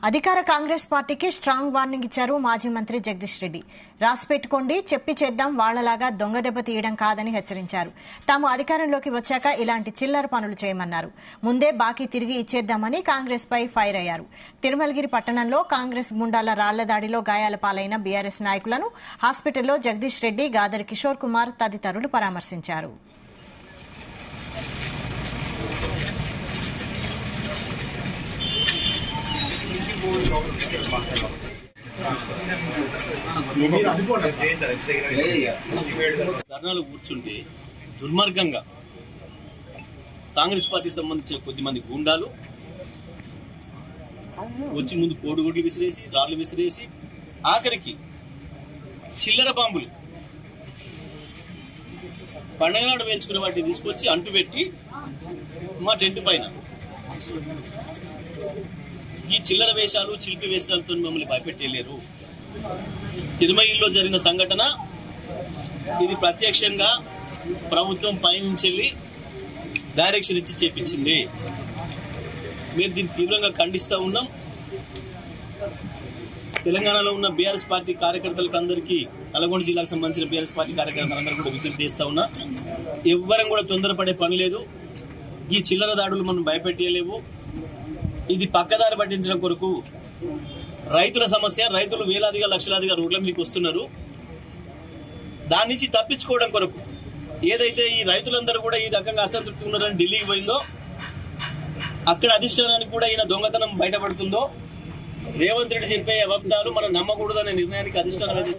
అధికార కాంగ్రెస్ పార్టీకి strong warning ఇచ్చారు మాజీ మంత్రి జగదీష్ రెడ్డి. రాసి పెట్టుకోండి, చెప్పి చేద్దాం, వాళ్లలాగా దొంగ దెబ్బ తీయడం కాదని హెచ్చరించారు. తాము అధికారంలోకి వచ్చాక ఇలాంటి చిల్లర పనులు చేయమన్నారు. ముందే బాకీ తిరిగి ఇచ్చేద్దామని కాంగ్రెస్ పై ఫైర్ అయ్యారు. తిరుమలగిరి పట్టణంలో కాంగ్రెస్ గుండాల రాళ్ల దాడిలో గాయాల పాలైన బీఆర్ఎస్ నాయకులను హాస్పిటల్లో జగదీష్ రెడ్డి, గాదర్ కిషోర్ కుమార్ తదితరులు పరామర్శించారు. ధర్నాలు కూర్చుంటే దుర్మార్గంగా కాంగ్రెస్ పార్టీకి సంబంధించిన కొద్దిమంది గూండాలు వచ్చి ముందు కోడిగుడ్లు విసిరేసి, రాళ్లు విసిరేసి, ఆఖరికి చిల్లర బాంబులు పండగ నాడు వేల్చుకునే వాటిని తీసుకొచ్చి అంటుపెట్టి మా టెంట్ పైన ఈ చిల్లర వేషాలు, చిలిపి వేషాలతో మమ్మల్ని భయపెట్టలేరు. తిరుమలలో జరిగిన సంఘటన ఇది ప్రత్యక్షంగా ప్రభుత్వం పైనుంచి డైరెక్షన్ ఇచ్చి చేపించింది. మేము దీన్ని తీవ్రంగా ఖండిస్తూ ఉన్నాం. తెలంగాణలో ఉన్న బీఆర్ఎస్ పార్టీ కార్యకర్తలకు అందరికీ, నల్గొండ జిల్లాకు సంబంధించిన బీఆర్ఎస్ పార్టీ కార్యకర్తలందరూ కూడా విజ్ఞప్తి చేస్తా ఉన్నా, ఎవ్వరం కూడా తొందరపడే పని లేదు. ఈ చిల్లర దాడులు మనం భయపెట్టలేవు. ఇది పక్కదారి పట్టించడం కొరకు రైతుల సమస్య. రైతులు వేలాదిగా, లక్షలాదిగా రోడ్ల మీదకి వస్తున్నారు. దాని నుంచి తప్పించుకోవడం కొరకు ఏదైతే ఈ రైతులందరూ కూడా ఈ రకంగా అసంతృప్తి ఉన్నారని ఢిల్లీకి పోయిందో, అక్కడ అధిష్టానానికి కూడా ఈయన దొంగతనం బయటపడుతుందో, రేవంత్ రెడ్డి చెప్పే అబద్ధాలు మనం నమ్మకూడదనే నిర్ణయానికి అధిష్టానం